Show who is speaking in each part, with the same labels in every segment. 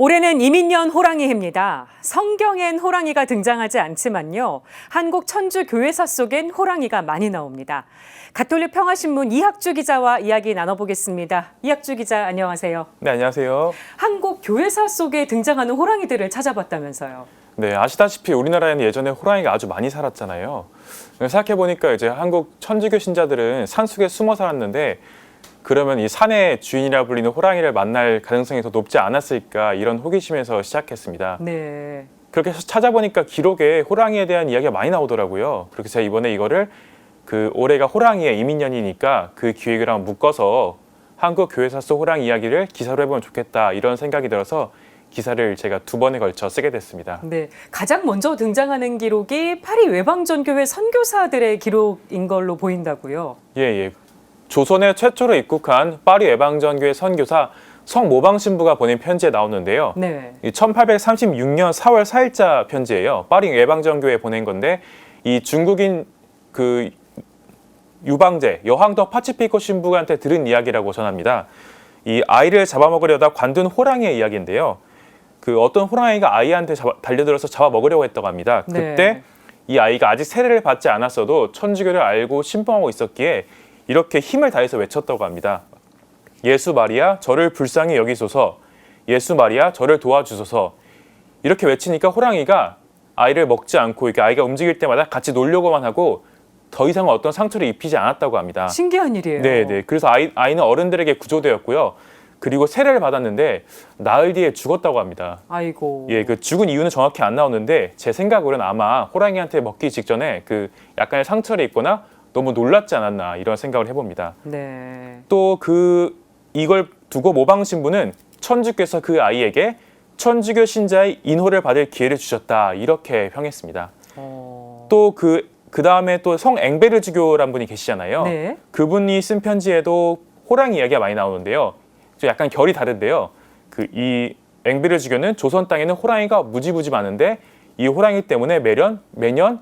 Speaker 1: 올해는 이민년 호랑이해입니다. 성경엔 호랑이가 등장하지 않지만요. 한국 천주 교회사 속엔 호랑이가 많이 나옵니다. 가톨릭 평화신문 이학주 기자와 이야기 나눠보겠습니다. 이학주 기자, 안녕하세요.
Speaker 2: 네, 안녕하세요.
Speaker 1: 한국 교회사 속에 등장하는 호랑이들을 찾아봤다면서요.
Speaker 2: 네, 아시다시피 우리나라에는 예전에 호랑이가 아주 많이 살았잖아요. 생각해보니까 이제 한국 천주교 신자들은 산속에 숨어 살았는데 그러면 이 산의 주인이라 불리는 호랑이를 만날 가능성이 더 높지 않았을까, 이런 호기심에서 시작했습니다.
Speaker 1: 네.
Speaker 2: 그렇게 해서 찾아보니까 기록에 호랑이에 대한 이야기가 많이 나오더라고요. 그렇게 제가 이번에 이거를 올해가 호랑이의 이민년이니까 그 기획이랑 묶어서 한국 교회사 속 호랑이 이야기를 기사로 해보면 좋겠다, 이런 생각이 들어서 기사를 제가 2번에 걸쳐 쓰게 됐습니다.
Speaker 1: 네, 가장 먼저 등장하는 기록이 파리 외방전교회 선교사들의 기록인 걸로 보인다고요.
Speaker 2: 예. 조선에 최초로 입국한 파리 외방전교회 선교사 성모방 신부가 보낸 편지에 나오는데요.
Speaker 1: 네.
Speaker 2: 1836년 4월 4일자 편지예요. 파리 외방전교회에 보낸 건데, 이 중국인 유방제 여황더 파치피코 신부한테 들은 이야기라고 전합니다. 이 아이를 잡아먹으려다 관둔 호랑이의 이야기인데요. 어떤 호랑이가 아이한테 달려들어서 잡아먹으려고 했다고 합니다. 그때
Speaker 1: 네.
Speaker 2: 이 아이가 아직 세례를 받지 않았어도 천주교를 알고 신봉하고 있었기에 이렇게 힘을 다해서 외쳤다고 합니다. 예수 마리아, 저를 불쌍히 여기소서. 예수 마리아, 저를 도와주소서. 이렇게 외치니까 호랑이가 아이를 먹지 않고 이렇게 아이가 움직일 때마다 같이 놀려고만 하고 더 이상 어떤 상처를 입히지 않았다고 합니다.
Speaker 1: 신기한 일이에요.
Speaker 2: 네. 그래서 아이는 어른들에게 구조되었고요. 그리고 세례를 받았는데 나흘 뒤에 죽었다고 합니다.
Speaker 1: 아이고.
Speaker 2: 예, 죽은 이유는 정확히 안 나오는데 제 생각으로는 아마 호랑이한테 먹기 직전에 약간의 상처를 입거나 너무 놀랐지 않았나, 이런 생각을 해봅니다.
Speaker 1: 네.
Speaker 2: 또 이걸 두고 모방 신부는 천주께서 그 아이에게 천주교 신자의 인호를 받을 기회를 주셨다, 이렇게 평했습니다. 또 그 다음에 또 성 앵베르주교란 분이 계시잖아요.
Speaker 1: 네.
Speaker 2: 그분이 쓴 편지에도 호랑이 이야기가 많이 나오는데요. 좀 약간 결이 다른데요. 이 앵베르주교는 조선 땅에는 호랑이가 무지무지 많은데 이 호랑이 때문에 매년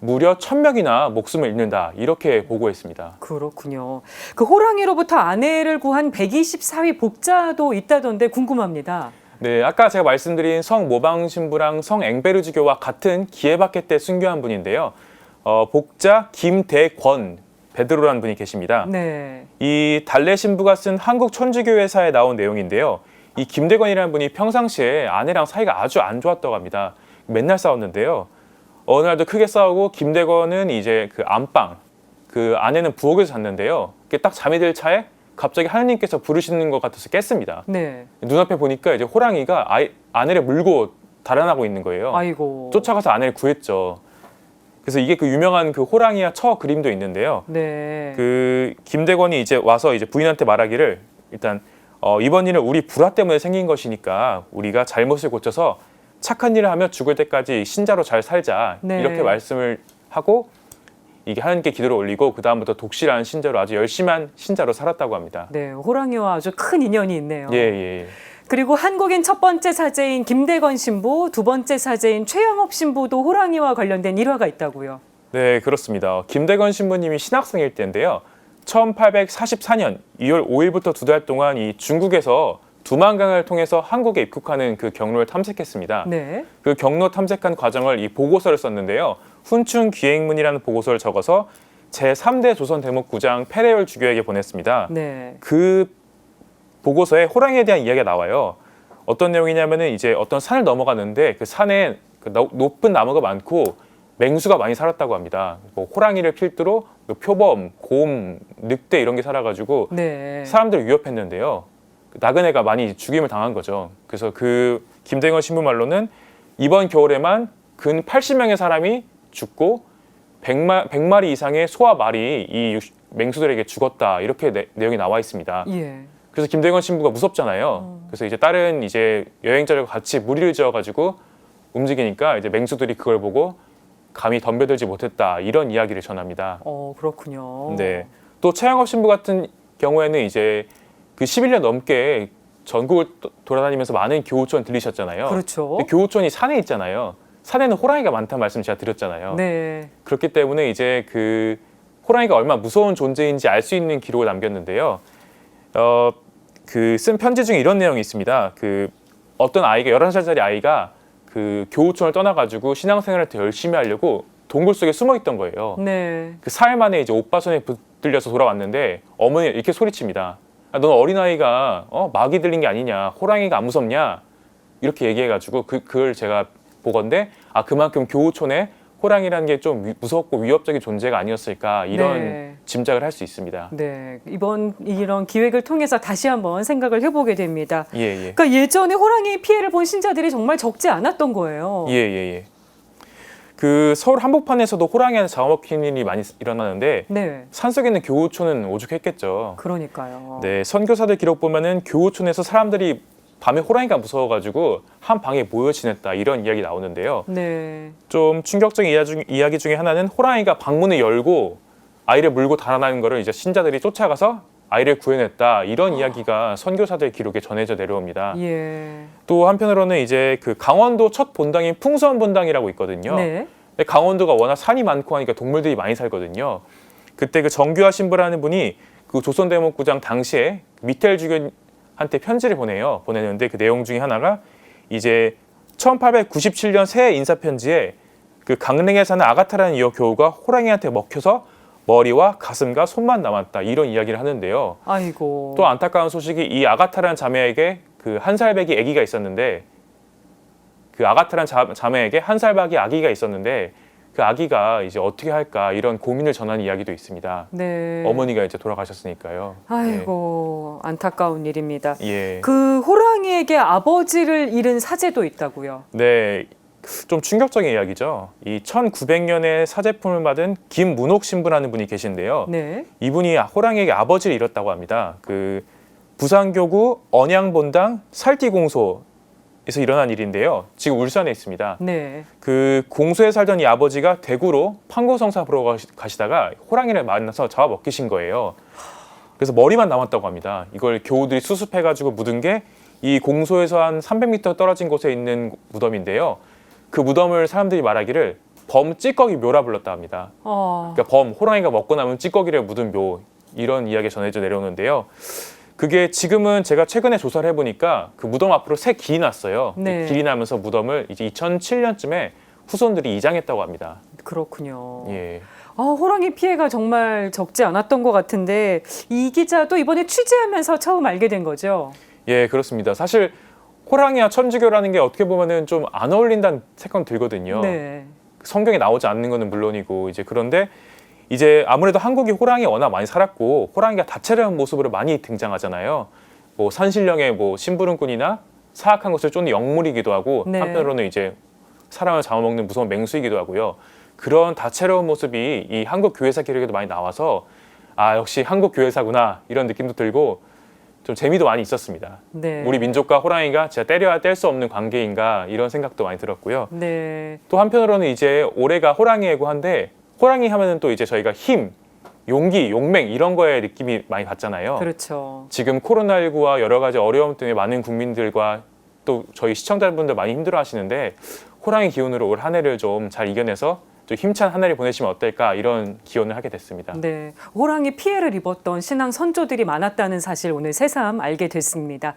Speaker 2: 무려 1000명이나 목숨을 잃는다, 이렇게 보고했습니다.
Speaker 1: 그렇군요. 그 호랑이로부터 아내를 구한 124위 복자도 있다던데 궁금합니다.
Speaker 2: 네, 아까 제가 말씀드린 성 모방 신부랑 성 앵베르주교와 같은 기회받게 때 순교한 분인데요. 복자 김대권 베드로라는 분이 계십니다.
Speaker 1: 네.
Speaker 2: 이 달래 신부가 쓴 한국 천주교회사에 나온 내용인데요. 이 김대권이라는 분이 평상시에 아내랑 사이가 아주 안 좋았다고 합니다. 맨날 싸웠는데요. 어느 날도 크게 싸우고 김대건은 이제 안방, 아내는 부엌에서 잤는데요. 딱 잠이 들 차에 갑자기 하느님께서 부르시는 것 같아서 깼습니다.
Speaker 1: 네.
Speaker 2: 눈앞에 보니까 이제 호랑이가 아내를 물고 달아나고 있는 거예요.
Speaker 1: 아이고.
Speaker 2: 쫓아가서 아내를 구했죠. 그래서 이게 유명한 호랑이와 처 그림도 있는데요.
Speaker 1: 네.
Speaker 2: 김대건이 이제 와서 이제 부인한테 말하기를, 일단 이번 일은 우리 불화 때문에 생긴 것이니까 우리가 잘못을 고쳐서 착한 일을 하며 죽을 때까지 신자로 잘 살자,
Speaker 1: 네.
Speaker 2: 이렇게 말씀을 하고 이게 하나님께 기도를 올리고 그 다음부터 독실한 신자로 아주 열심한 신자로 살았다고 합니다.
Speaker 1: 네, 호랑이와 아주 큰 인연이 있네요.
Speaker 2: 예.
Speaker 1: 그리고 한국인 첫 번째 사제인 김대건 신부, 두 번째 사제인 최영업 신부도 호랑이와 관련된 일화가 있다고요.
Speaker 2: 네, 그렇습니다. 김대건 신부님이 신학생일 때인데요. 1844년 2월 5일부터 2달 동안 이 중국에서 두만강을 통해서 한국에 입국하는 경로를 탐색했습니다.
Speaker 1: 네.
Speaker 2: 그 경로 탐색한 과정을 이 보고서를 썼는데요. 훈춘 기행문이라는 보고서를 적어서 제3대 조선 대목구장 페레열 주교에게 보냈습니다.
Speaker 1: 네.
Speaker 2: 그 보고서에 호랑이에 대한 이야기가 나와요. 어떤 내용이냐면은 이제 어떤 산을 넘어가는데 그 산에 높은 나무가 많고 맹수가 많이 살았다고 합니다. 호랑이를 필두로 표범, 곰, 늑대 이런 게 살아가지고
Speaker 1: 네.
Speaker 2: 사람들을 위협했는데요. 나그네가 많이 죽임을 당한 거죠. 그래서 김대건 신부 말로는 이번 겨울에만 근 80명의 사람이 죽고 100마리 이상의 소와 말이 이 맹수들에게 죽었다, 이렇게 내용이 나와 있습니다.
Speaker 1: 예.
Speaker 2: 그래서 김대건 신부가 무섭잖아요. 그래서 이제 다른 여행자들과 같이 무리를 지어가지고 움직이니까 이제 맹수들이 그걸 보고 감히 덤벼들지 못했다, 이런 이야기를 전합니다.
Speaker 1: 그렇군요.
Speaker 2: 네. 또 최영업 신부 같은 경우에는 이제 11년 넘게 전국을 돌아다니면서 많은 교우촌 들리셨잖아요.
Speaker 1: 그렇죠.
Speaker 2: 근데 교우촌이 산에 있잖아요. 산에는 호랑이가 많다는 말씀 제가 드렸잖아요.
Speaker 1: 네.
Speaker 2: 그렇기 때문에 이제 호랑이가 얼마나 무서운 존재인지 알 수 있는 기록을 남겼는데요. 쓴 편지 중에 이런 내용이 있습니다. 어떤 아이가 11살짜리 아이가 그 교우촌을 떠나가지고 신앙생활을 더 열심히 하려고 동굴 속에 숨어 있던 거예요.
Speaker 1: 네.
Speaker 2: 그 사흘 만에 이제 오빠 손에 붙들려서 돌아왔는데 어머니 이렇게 소리칩니다. 아, 넌 어린아이가 마귀 들린 게 아니냐, 호랑이가 안 무섭냐 이렇게 얘기해가지고 그걸 제가 보건데 아 그만큼 교우촌에 호랑이라는 게 좀 무섭고 위협적인 존재가 아니었을까 이런
Speaker 1: 네.
Speaker 2: 짐작을 할 수 있습니다.
Speaker 1: 네. 이런 기획을 통해서 다시 한번 생각을 해보게 됩니다.
Speaker 2: 예.
Speaker 1: 그러니까 예전에 호랑이 피해를 본 신자들이 정말 적지 않았던 거예요.
Speaker 2: 예. 그 서울 한복판에서도 호랑이한테 잡아먹힌 일이 많이 일어나는데
Speaker 1: 네.
Speaker 2: 산속에 있는 교우촌은 오죽했겠죠.
Speaker 1: 그러니까요.
Speaker 2: 네, 선교사들 기록 보면은 교우촌에서 사람들이 밤에 호랑이가 무서워가지고 한 방에 모여 지냈다 이런 이야기 나오는데요.
Speaker 1: 네.
Speaker 2: 좀 충격적인 이야기 중에 하나는 호랑이가 방문을 열고 아이를 물고 달아나는 거를 이제 신자들이 쫓아가서 아이를 구해냈다 이런 이야기가 선교사들 기록에 전해져 내려옵니다.
Speaker 1: 예.
Speaker 2: 또 한편으로는 이제 그 강원도 첫 본당인 풍선 본당이라고 있거든요.
Speaker 1: 네.
Speaker 2: 근데 강원도가 워낙 산이 많고 하니까 동물들이 많이 살거든요. 그때 그 정규하 신부라는 분이 그 조선대목구장 당시에 미텔 주교한테 편지를 보내는데 그 내용 중에 하나가 이제 1897년 새해 인사편지에 그 강릉에 사는 아가타라는 이 교우가 호랑이한테 먹혀서 머리와 가슴과 손만 남았다 이런 이야기를 하는데요.
Speaker 1: 아이고.
Speaker 2: 또 안타까운 소식이 이 아가타라는 자매에게 그 한 살배기 아기가 있었는데 그 아가타라는 자매에게 한 살배기 아기가 있었는데 그 아기가 이제 어떻게 할까 이런 고민을 전하는 이야기도 있습니다.
Speaker 1: 네.
Speaker 2: 어머니가 이제 돌아가셨으니까요.
Speaker 1: 아이고, 안타까운 일입니다.
Speaker 2: 예.
Speaker 1: 그 호랑이에게 아버지를 잃은 사제도 있다고요.
Speaker 2: 네. 좀 충격적인 이야기죠. 이 1900년에 사제품을 받은 김문옥 신부라는 분이 계신데요.
Speaker 1: 네.
Speaker 2: 이분이 호랑이에게 아버지를 잃었다고 합니다. 그 부산교구 언양본당 살띠공소에서 일어난 일인데요. 지금 울산에 있습니다.
Speaker 1: 네.
Speaker 2: 그 공소에 살던 이 아버지가 대구로 판고성사 보러 가시다가 호랑이를 만나서 잡아먹히신 거예요. 그래서 머리만 남았다고 합니다. 이걸 교우들이 수습해가지고 묻은 게 이 공소에서 한 300m 떨어진 곳에 있는 무덤인데요. 그 무덤을 사람들이 말하기를 범 찌꺼기 묘라 불렀다 합니다. 그러니까 범, 호랑이가 먹고 남은 찌꺼기를 묻은 묘 이런 이야기 전해져 내려오는데요. 그게 지금은 제가 최근에 조사를 해보니까 그 무덤 앞으로 새 길이 났어요.
Speaker 1: 네.
Speaker 2: 길이 나면서 무덤을 이제 2007년쯤에 후손들이 이장했다고 합니다.
Speaker 1: 그렇군요.
Speaker 2: 예.
Speaker 1: 호랑이 피해가 정말 적지 않았던 것 같은데 이 기자도 이번에 취재하면서 처음 알게 된 거죠?
Speaker 2: 예, 그렇습니다. 사실 호랑이와 천주교라는 게 어떻게 보면은 좀 안 어울린다는 생각 들거든요.
Speaker 1: 네.
Speaker 2: 성경에 나오지 않는 거는 물론이고 이제 그런데 이제 아무래도 한국이 호랑이 워낙 많이 살았고 호랑이가 다채로운 모습으로 많이 등장하잖아요. 뭐 산신령의 뭐 심부름꾼이나 사악한 것을 쫓는 영물이기도 하고
Speaker 1: 네.
Speaker 2: 한편으로는 이제 사람을 잡아먹는 무서운 맹수이기도 하고요. 그런 다채로운 모습이 이 한국 교회사 기록에도 많이 나와서 아 역시 한국 교회사구나 이런 느낌도 들고 좀 재미도 많이 있었습니다.
Speaker 1: 네.
Speaker 2: 우리 민족과 호랑이가 진짜 때려야 뗄 수 없는 관계인가 이런 생각도 많이 들었고요.
Speaker 1: 네.
Speaker 2: 또 한편으로는 이제 올해가 호랑이이고 한데 호랑이 하면은 또 이제 저희가 힘, 용기, 용맹 이런 거에 느낌이 많이 받잖아요.
Speaker 1: 그렇죠.
Speaker 2: 지금 코로나19와 여러 가지 어려움 때문에 많은 국민들과 또 저희 시청자분들 많이 힘들어 하시는데 호랑이 기운으로 올 한 해를 좀 잘 이겨내서 좀 힘찬 한 해를 보내시면 어떨까 이런 기원을 하게 됐습니다.
Speaker 1: 네, 호랑이 피해를 입었던 신앙 선조들이 많았다는 사실 오늘 새삼 알게 됐습니다.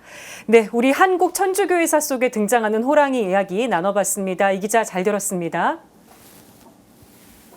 Speaker 1: 네, 우리 한국 천주교회사 속에 등장하는 호랑이 이야기 나눠봤습니다. 이 기자 잘 들었습니다.